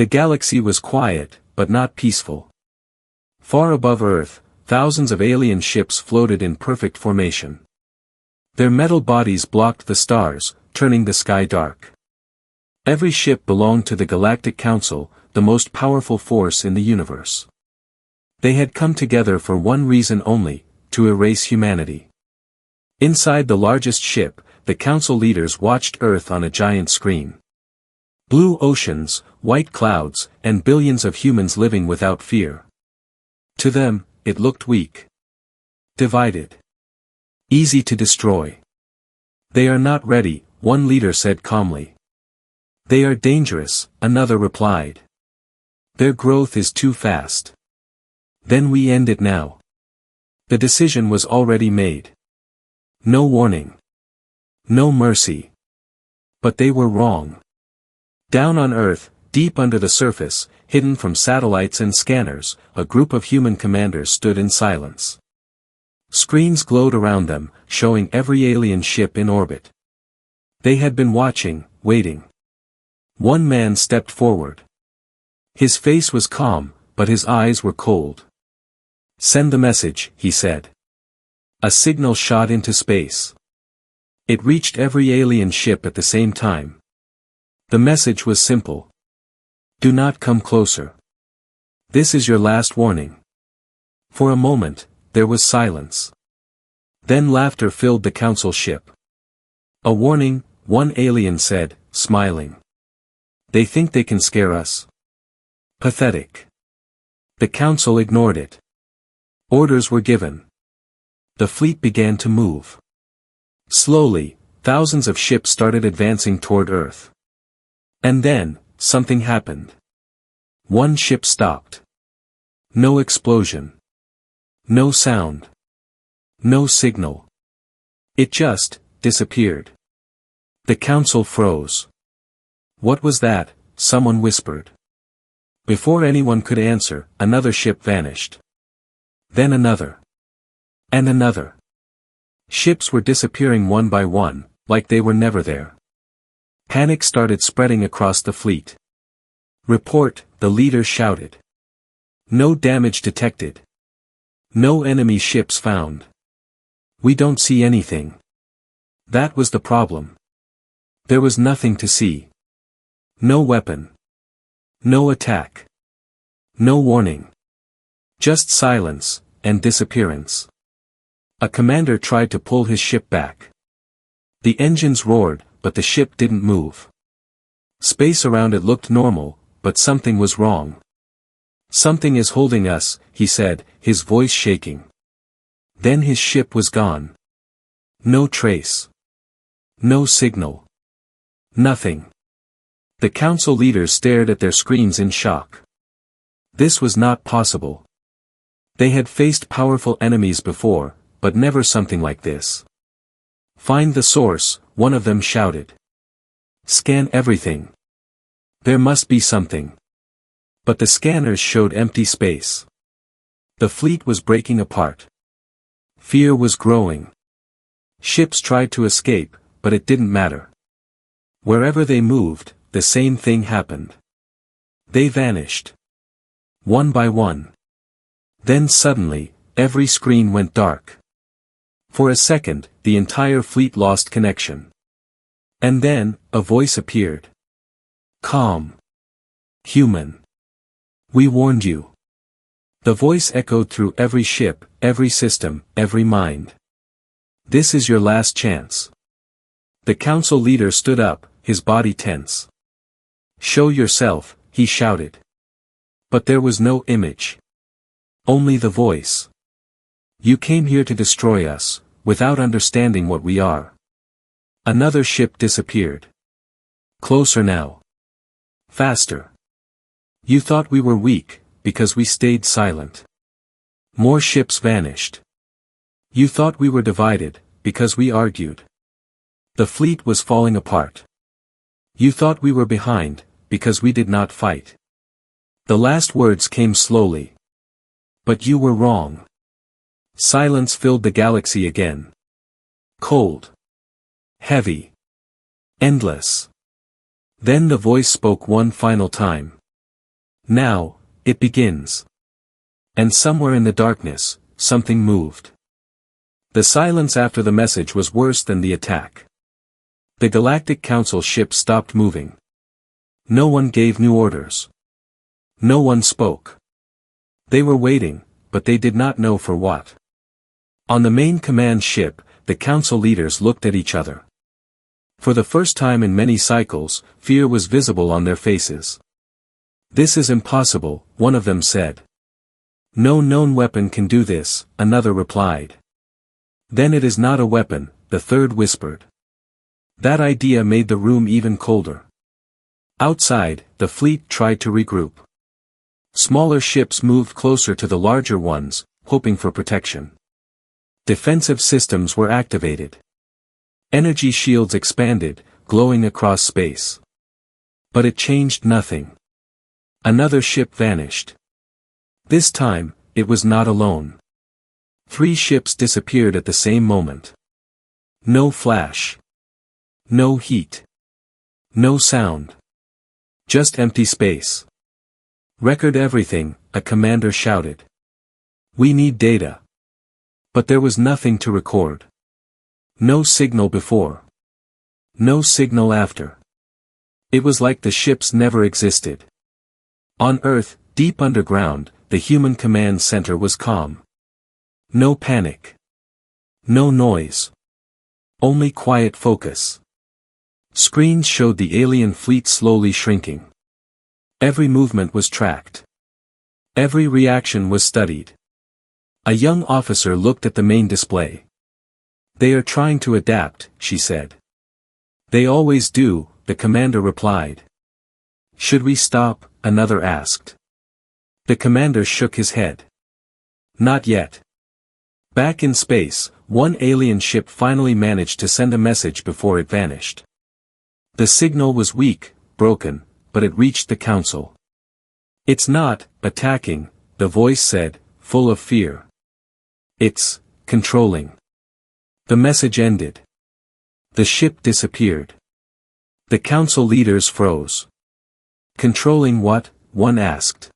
The galaxy was quiet, but not peaceful. Far above Earth, thousands of alien ships floated in perfect formation. Their metal bodies blocked the stars, turning the sky dark. Every ship belonged to the Galactic Council, the most powerful force in the universe. They had come together for one reason only, to erase humanity. Inside the largest ship, the Council leaders watched Earth on a giant screen. Blue oceans, white clouds, and billions of humans living without fear. To them, it looked weak. Divided. Easy to destroy. They are not ready, one leader said calmly. They are dangerous, another replied. Their growth is too fast. Then we end it now. The decision was already made. No warning. No mercy. But they were wrong. Down on Earth, deep under the surface, hidden from satellites and scanners, a group of human commanders stood in silence. Screens glowed around them, showing every alien ship in orbit. They had been watching, waiting. One man stepped forward. His face was calm, but his eyes were cold. "Send the message," he said. A signal shot into space. It reached every alien ship at the same time. The message was simple. Do not come closer. This is your last warning. For a moment, there was silence. Then laughter filled the Council ship. A warning, one alien said, smiling. They think they can scare us. Pathetic. The Council ignored it. Orders were given. The fleet began to move. Slowly, thousands of ships started advancing toward Earth. And then, something happened. One ship stopped. No explosion. No sound. No signal. It just disappeared. The Council froze. What was that? Someone whispered. Before anyone could answer, another ship vanished. Then another. And another. Ships were disappearing one by one, like they were never there. Panic started spreading across the fleet. Report, the leader shouted. No damage detected. No enemy ships found. We don't see anything. That was the problem. There was nothing to see. No weapon. No attack. No warning. Just silence, and disappearance. A commander tried to pull his ship back. The engines roared, but the ship didn't move. Space around it looked normal, but something was wrong. Something is holding us, he said, his voice shaking. Then his ship was gone. No trace. No signal. Nothing. The Council leaders stared at their screens in shock. This was not possible. They had faced powerful enemies before, but never something like this. Find the source, one of them shouted. Scan everything. There must be something. But the scanners showed empty space. The fleet was breaking apart. Fear was growing. Ships tried to escape, but it didn't matter. Wherever they moved, the same thing happened. They vanished. One by one. Then suddenly, every screen went dark. For a second, the entire fleet lost connection. And then, a voice appeared. Calm. Human. We warned you. The voice echoed through every ship, every system, every mind. This is your last chance. The Council leader stood up, his body tense. Show yourself, he shouted. But there was no image. Only the voice. You came here to destroy us, without understanding what we are. Another ship disappeared. Closer now. Faster. You thought we were weak, because we stayed silent. More ships vanished. You thought we were divided, because we argued. The fleet was falling apart. You thought we were behind, because we did not fight. The last words came slowly. But you were wrong. Silence filled the galaxy again. Cold. Heavy. Endless. Then the voice spoke one final time. Now, it begins. And somewhere in the darkness, something moved. The silence after the message was worse than the attack. The Galactic Council ship stopped moving. No one gave new orders. No one spoke. They were waiting, but they did not know for what. On the main command ship, the Council leaders looked at each other. For the first time in many cycles, fear was visible on their faces. "This is impossible," one of them said. "No known weapon can do this," another replied. "Then it is not a weapon," the third whispered. That idea made the room even colder. Outside, the fleet tried to regroup. Smaller ships moved closer to the larger ones, hoping for protection. Defensive systems were activated. Energy shields expanded, glowing across space. But it changed nothing. Another ship vanished. This time, it was not alone. 3 ships disappeared at the same moment. No flash. No heat. No sound. Just empty space. "Record everything," a commander shouted. "We need data." But there was nothing to record. No signal before. No signal after. It was like the ships never existed. On Earth, deep underground, the human command center was calm. No panic. No noise. Only quiet focus. Screens showed the alien fleet slowly shrinking. Every movement was tracked. Every reaction was studied. A young officer looked at the main display. "They are trying to adapt," she said. "They always do," the commander replied. "Should we stop?" another asked. The commander shook his head. "Not yet." Back in space, one alien ship finally managed to send a message before it vanished. The signal was weak, broken, but it reached the council. "It's not attacking," the voice said, full of fear. "It's controlling." The message ended. The ship disappeared. The council leaders froze. "Controlling what?" one asked.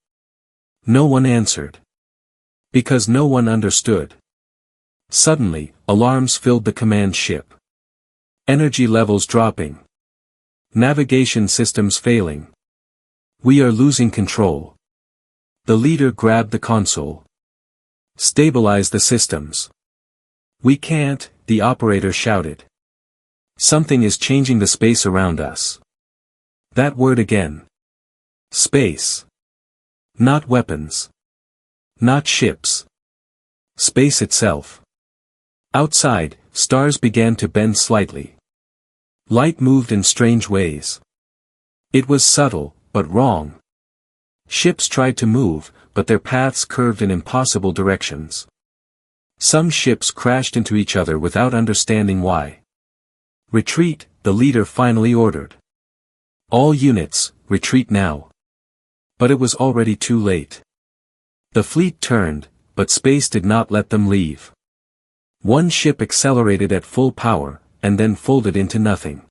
No one answered. Because no one understood. Suddenly, alarms filled the command ship. Energy levels dropping. Navigation systems failing. "We are losing control." The leader grabbed the console. "Stabilize the systems." "We can't," the operator shouted. "Something is changing the space around us." That word again. Space. Not weapons. Not ships. Space itself. Outside, stars began to bend slightly. Light moved in strange ways. It was subtle, but wrong. Ships tried to move, but their paths curved in impossible directions. Some ships crashed into each other without understanding why. "Retreat," the leader finally ordered. "All units, retreat now." But it was already too late. The fleet turned, but space did not let them leave. One ship accelerated at full power, and then folded into nothing.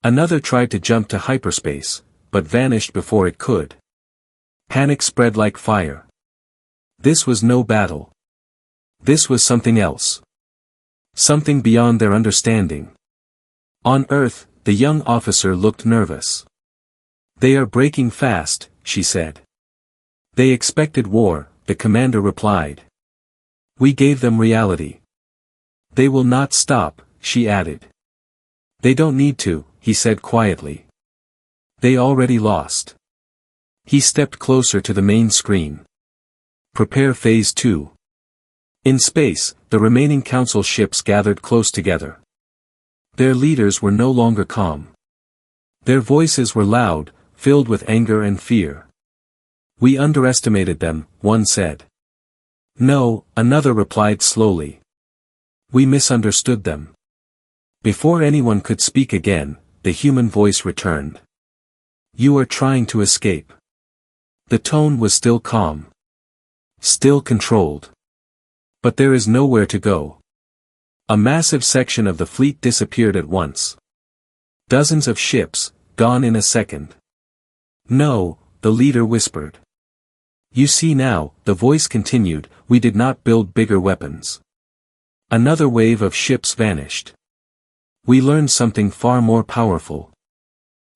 Another tried to jump to hyperspace, but vanished before it could. Panic spread like fire. This was no battle. This was something else. Something beyond their understanding. On Earth, the young officer looked nervous. "They are breaking fast," she said. "They expected war," the commander replied. "We gave them reality." "They will not stop," she added. "They don't need to," he said quietly. "They already lost." He stepped closer to the main screen. "Prepare Phase 2. In space, the remaining council ships gathered close together. Their leaders were no longer calm. Their voices were loud, filled with anger and fear. "We underestimated them," one said. "No," another replied slowly. "We misunderstood them." Before anyone could speak again, the human voice returned. "You are trying to escape." The tone was still calm. Still controlled. "But there is nowhere to go." A massive section of the fleet disappeared at once. Dozens of ships, gone in a second. "No," the leader whispered. You see now, the voice continued, we did not build bigger weapons. Another wave of ships vanished. We learned something far more powerful.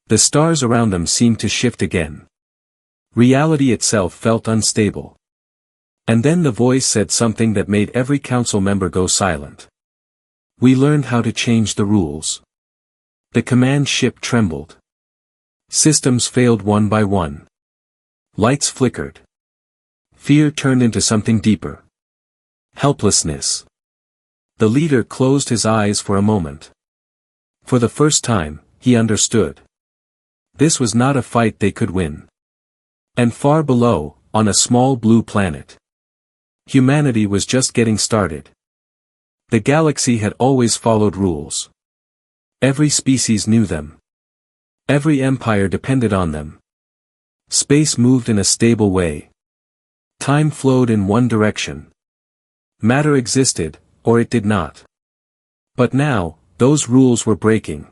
The stars around them seemed to shift again. Reality itself felt unstable. And then the voice said something that made every council member go silent. We learned how to change the rules. The command ship trembled. Systems failed one by one. Lights flickered. Fear turned into something deeper. Helplessness. The leader closed his eyes for a moment. For the first time, he understood. This was not a fight they could win. And far below, on a small blue planet, humanity was just getting started. The galaxy had always followed rules. Every species knew them. Every empire depended on them. Space moved in a stable way. Time flowed in one direction. Matter existed, or it did not. But now, those rules were breaking.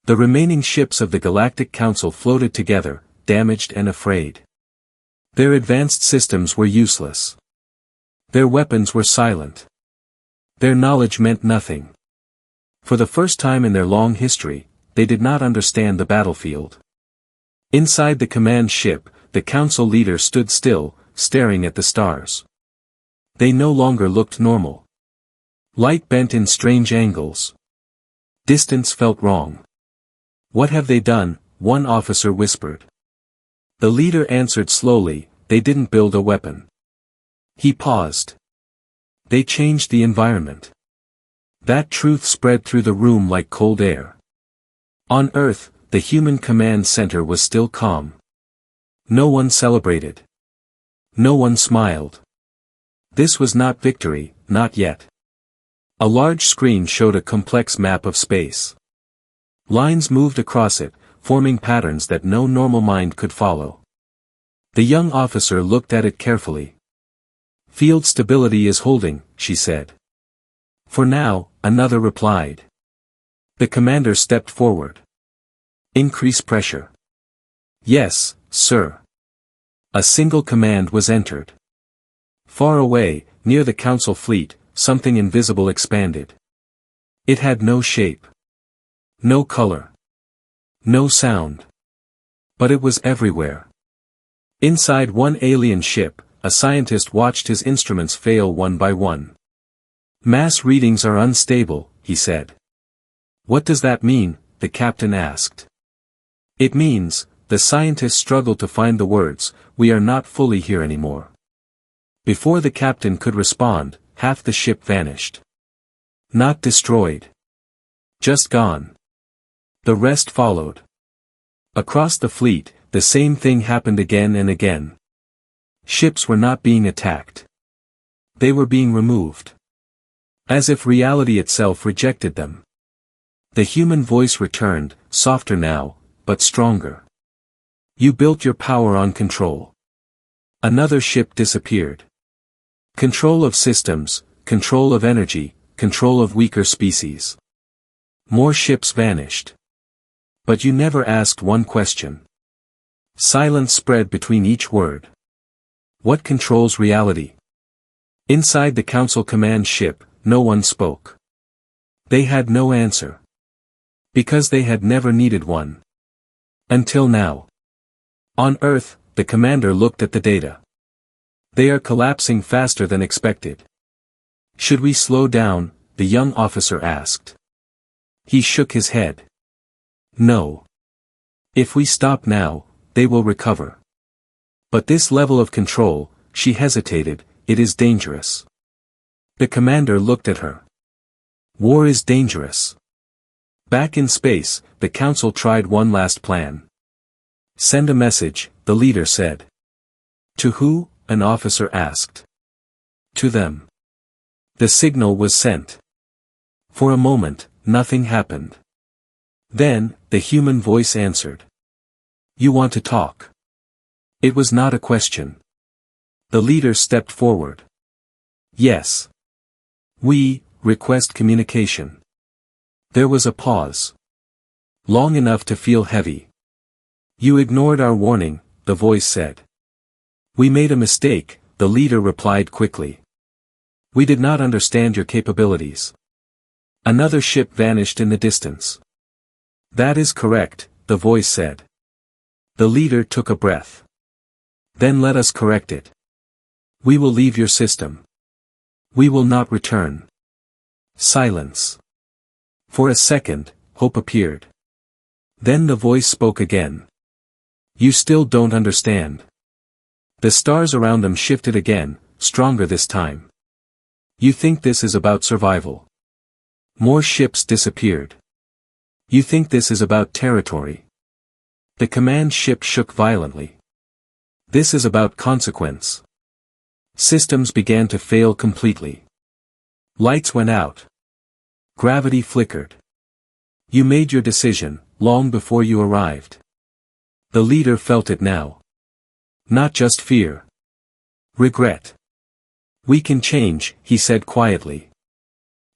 The remaining ships of the Galactic Council floated together, damaged and afraid. Their advanced systems were useless. Their weapons were silent. Their knowledge meant nothing. For the first time in their long history, they did not understand the battlefield. Inside the command ship, the council leader stood still, staring at the stars. They no longer looked normal. Light bent in strange angles. Distance felt wrong. What have they done? One officer whispered. The leader answered slowly, they didn't build a weapon. He paused. They changed the environment. That truth spread through the room like cold air. On Earth, the human command center was still calm. No one celebrated. No one smiled. This was not victory, not yet. A large screen showed a complex map of space. Lines moved across it, forming patterns that no normal mind could follow. The young officer looked at it carefully. Field stability is holding, she said. For now, another replied. The commander stepped forward. Increase pressure. Yes, sir. A single command was entered. Far away, near the council fleet, something invisible expanded. It had no shape. No color. No sound. But it was everywhere. Inside one alien ship, a scientist watched his instruments fail one by one. Mass readings are unstable, he said. What does that mean? The captain asked. It means, the scientist struggled to find the words, we are not fully here anymore. Before the captain could respond, half the ship vanished. Not destroyed. Just gone. The rest followed. Across the fleet, the same thing happened again and again. Ships were not being attacked. They were being removed. As if reality itself rejected them. The human voice returned, softer now, but stronger. You built your power on control. Another ship disappeared. Control of systems, control of energy, control of weaker species. More ships vanished. But you never asked one question. Silence spread between each word. What controls reality? Inside the council command ship, no one spoke. They had no answer. Because they had never needed one. Until now. On Earth, the commander looked at the data. They are collapsing faster than expected. Should we slow down? The young officer asked. He shook his head. No. If we stop now, they will recover. But this level of control, she hesitated, it is dangerous. The commander looked at her. War is dangerous. Back in space, the council tried one last plan. Send a message, the leader said. To who? An officer asked. To them. The signal was sent. For a moment, nothing happened. Then, the human voice answered. You want to talk? It was not a question. The leader stepped forward. Yes. We request communication. There was a pause. Long enough to feel heavy. You ignored our warning, the voice said. We made a mistake, the leader replied quickly. We did not understand your capabilities. Another ship vanished in the distance. That is correct, the voice said. The leader took a breath. Then let us correct it. We will leave your system. We will not return. Silence. For a second, hope appeared. Then the voice spoke again. You still don't understand. The stars around them shifted again, stronger this time. You think this is about survival. More ships disappeared. You think this is about territory. The command ship shook violently. This is about consequence. Systems began to fail completely. Lights went out. Gravity flickered. You made your decision, long before you arrived. The leader felt it now. Not just fear. Regret. We can change, he said quietly.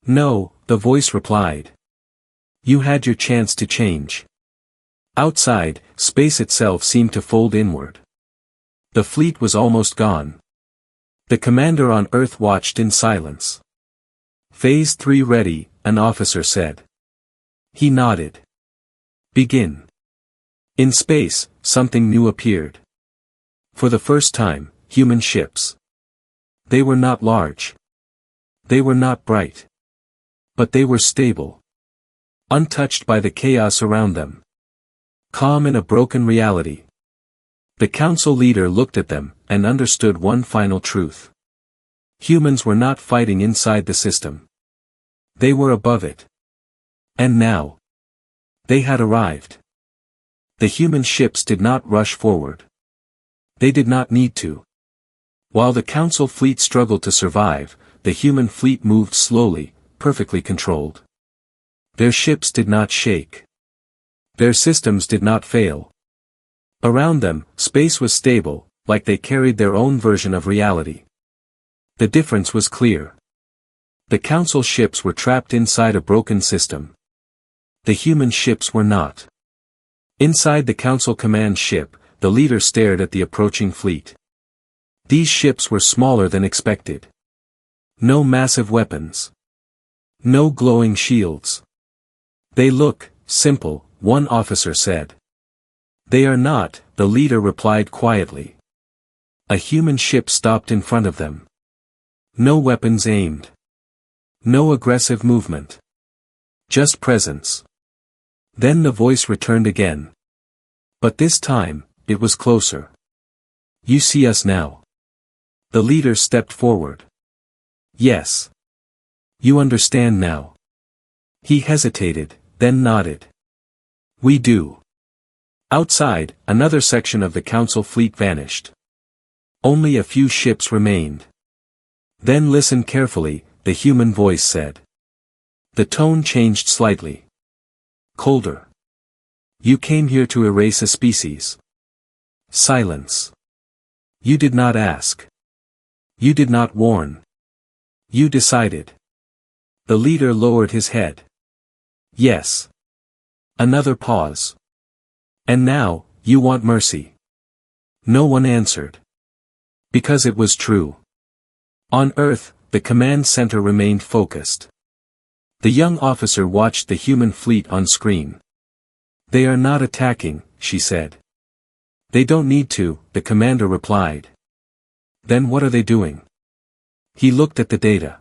No, the voice replied. You had your chance to change. Outside, space itself seemed to fold inward. The fleet was almost gone. The commander on Earth watched in silence. Phase 3 ready, an officer said. He nodded. Begin. In space, something new appeared. For the first time, human ships. They were not large. They were not bright. But they were stable. Untouched by the chaos around them. Calm in a broken reality. The council leader looked at them, and understood one final truth. Humans were not fighting inside the system. They were above it. And now. They had arrived. The human ships did not rush forward. They did not need to. While the council fleet struggled to survive, the human fleet moved slowly, perfectly controlled. Their ships did not shake. Their systems did not fail. Around them, space was stable, like they carried their own version of reality. The difference was clear. The council ships were trapped inside a broken system. The human ships were not. Inside the council command ship, the leader stared at the approaching fleet. These ships were smaller than expected. No massive weapons. No glowing shields. They look simple, one officer said. They are not, the leader replied quietly. A human ship stopped in front of them. No weapons aimed. No aggressive movement. Just presence. Then the voice returned again. But this time, it was closer. You see us now. The leader stepped forward. Yes. You understand now. He hesitated, then nodded. We do. Outside, another section of the council fleet vanished. Only a few ships remained. Then listen carefully, the human voice said. The tone changed slightly. Colder. You came here to erase a species. Silence. You did not ask. You did not warn. You decided. The leader lowered his head. Yes. Another pause. And now, you want mercy. No one answered. Because it was true. On Earth, the command center remained focused. The young officer watched the human fleet on screen. They are not attacking, she said. They don't need to, the commander replied. Then what are they doing? He looked at the data.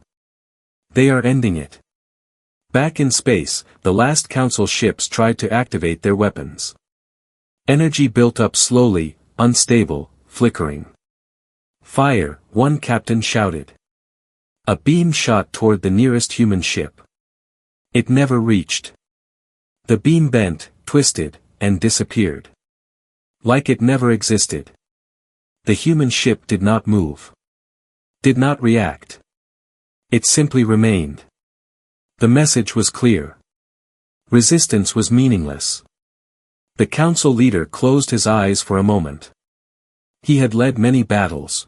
They are ending it. Back in space, the last council ships tried to activate their weapons. Energy built up slowly, unstable, flickering. Fire, one captain shouted. A beam shot toward the nearest human ship. It never reached. The beam bent, twisted, and disappeared. Like it never existed. The human ship did not move. Did not react. It simply remained. The message was clear. Resistance was meaningless. The council leader closed his eyes for a moment. He had led many battles.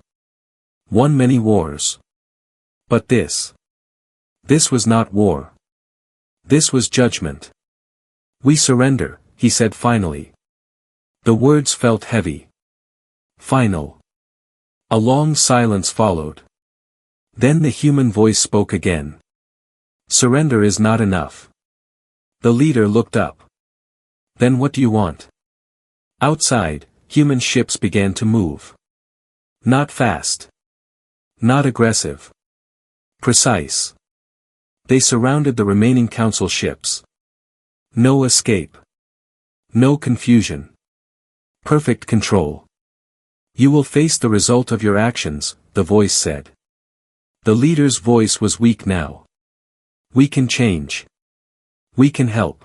Won many wars. But this was not war. This was judgment. We surrender, he said finally. The words felt heavy. Final. A long silence followed. Then the human voice spoke again. Surrender is not enough. The leader looked up. Then what do you want? Outside, human ships began to move. Not fast. Not aggressive. Precise. They surrounded the remaining council ships. No escape. No confusion. Perfect control. You will face the result of your actions, the voice said. The leader's voice was weak now. We can change. We can help.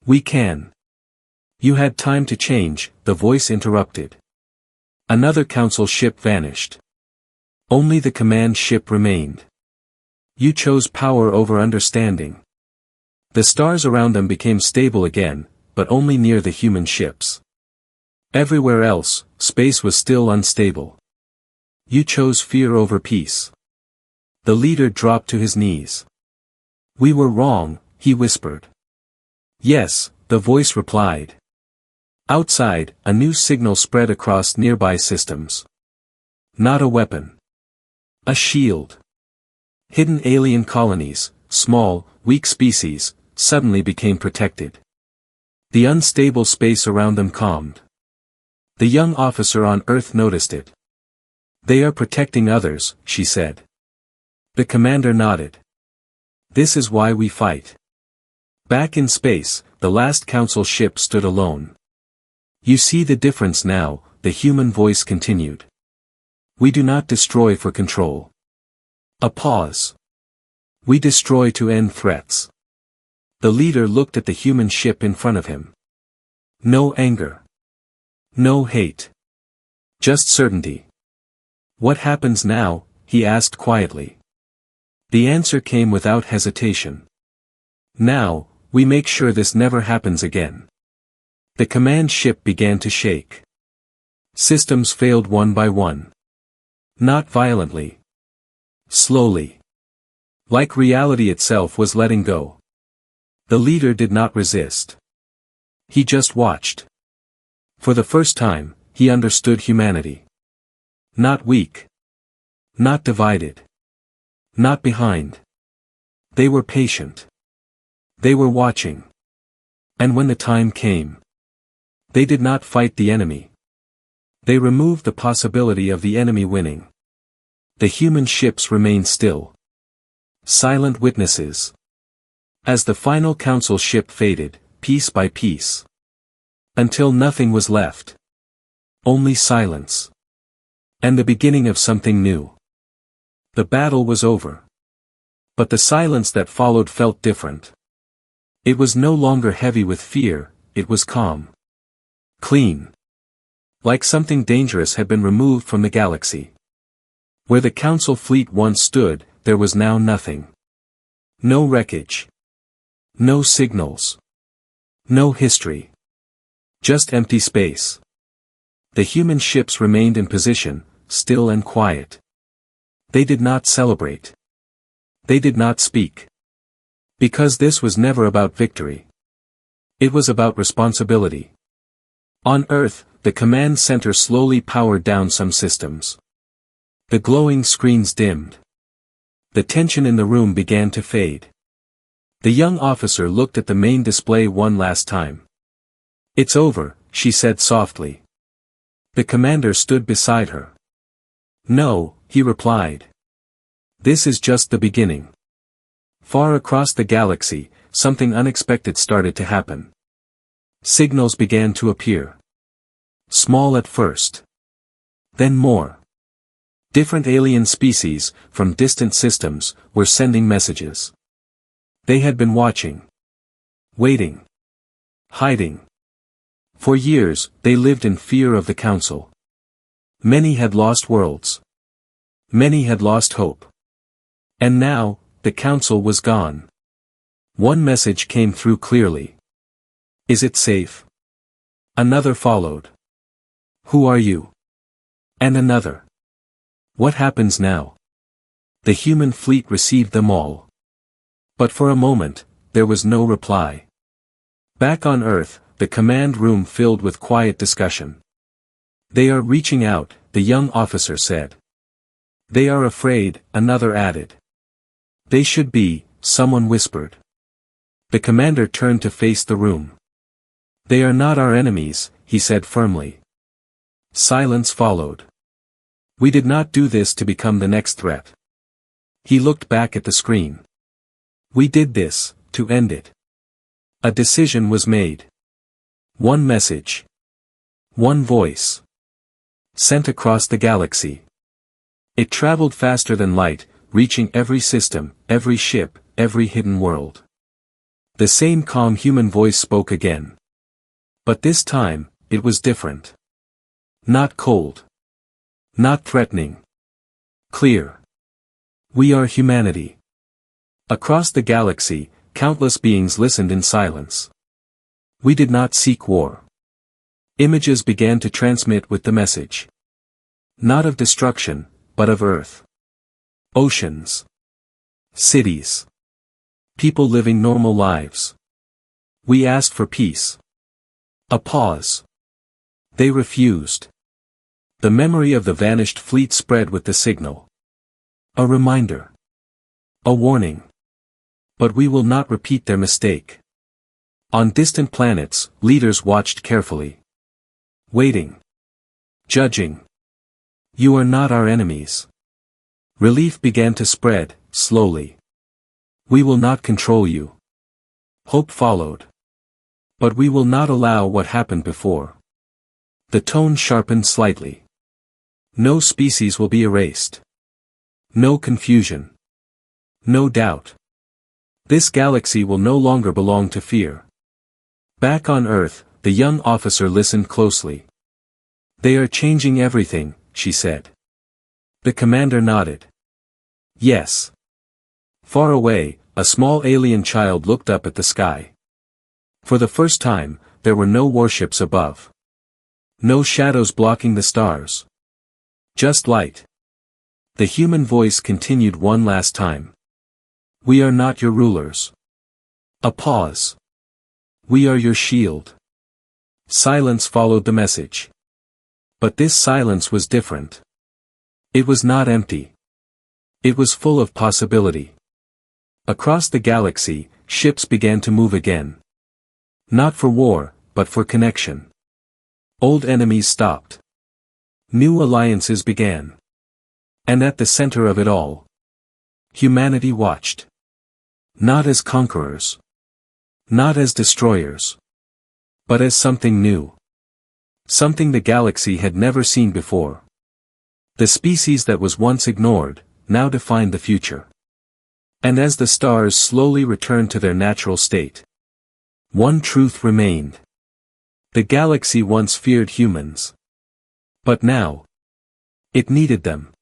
We can. You had time to change, the voice interrupted. Another council ship vanished. Only the command ship remained. You chose power over understanding. The stars around them became stable again, but only near the human ships. Everywhere else, space was still unstable. You chose fear over peace. The leader dropped to his knees. We were wrong, he whispered. Yes, the voice replied. Outside, a new signal spread across nearby systems. Not a weapon. A shield. Hidden alien colonies, small, weak species, suddenly became protected. The unstable space around them calmed. The young officer on Earth noticed it. They are protecting others, she said. The commander nodded. This is why we fight. Back in space, the last council ship stood alone. You see the difference now, the human voice continued. We do not destroy for control. A pause. We destroy to end threats. The leader looked at the human ship in front of him. No anger. No hate. Just certainty. What happens now? He asked quietly. The answer came without hesitation. Now, we make sure this never happens again. The command ship began to shake. Systems failed one by one. Not violently. Slowly. Like reality itself was letting go. The leader did not resist. He just watched. For the first time, he understood humanity. Not weak. Not divided. Not behind. They were patient. They were watching. And when the time came, they did not fight the enemy. They removed the possibility of the enemy winning. The human ships remained still. Silent witnesses. As the final council ship faded, piece by piece. Until nothing was left. Only silence. And the beginning of something new. The battle was over. But the silence that followed felt different. It was no longer heavy with fear, it was calm. Clean. Like something dangerous had been removed from the galaxy. Where the council fleet once stood, there was now nothing. No wreckage. No signals. No history. Just empty space. The human ships remained in position, still and quiet. They did not celebrate. They did not speak. Because this was never about victory. It was about responsibility. On Earth, the command center slowly powered down some systems. The glowing screens dimmed. The tension in the room began to fade. The young officer looked at the main display one last time. It's over, she said softly. The commander stood beside her. No, he replied. This is just the beginning. Far across the galaxy, something unexpected started to happen. Signals began to appear. Small at first. Then more. Different alien species, from distant systems, were sending messages. They had been watching. Waiting. Hiding. For years, they lived in fear of the Council. Many had lost worlds. Many had lost hope. And now, the Council was gone. One message came through clearly. Is it safe? Another followed. Who are you? And another. What happens now? The human fleet received them all. But for a moment, there was no reply. Back on Earth, the command room filled with quiet discussion. They are reaching out, the young officer said. They are afraid, another added. They should be, someone whispered. The commander turned to face the room. They are not our enemies, he said firmly. Silence followed. We did not do this to become the next threat. He looked back at the screen. We did this, to end it. A decision was made. One message. One voice. Sent across the galaxy. It traveled faster than light, reaching every system, every ship, every hidden world. The same calm human voice spoke again. But this time, it was different. Not cold. Not threatening. Clear. We are humanity. Across the galaxy, countless beings listened in silence. We did not seek war. Images began to transmit with the message. Not of destruction, but of Earth. Oceans. Cities. People living normal lives. We asked for peace. A pause. They refused. The memory of the vanished fleet spread with the signal. A reminder. A warning. But we will not repeat their mistake. On distant planets, leaders watched carefully. Waiting. Judging. You are not our enemies. Relief began to spread, slowly. We will not control you. Hope followed. But we will not allow what happened before. The tone sharpened slightly. No species will be erased. No confusion. No doubt. This galaxy will no longer belong to fear. Back on Earth, the young officer listened closely. They are changing everything, she said. The commander nodded. Yes. Far away, a small alien child looked up at the sky. For the first time, there were no warships above. No shadows blocking the stars. Just light. The human voice continued one last time. We are not your rulers. A pause. We are your shield. Silence followed the message. But this silence was different. It was not empty. It was full of possibility. Across the galaxy, ships began to move again. Not for war, but for connection. Old enemies stopped. New alliances began. And at the center of it all, humanity watched. Not as conquerors. Not as destroyers. But as something new. Something the galaxy had never seen before. The species that was once ignored, now defined the future. And as the stars slowly returned to their natural state, one truth remained. The galaxy once feared humans. But now, it needed them.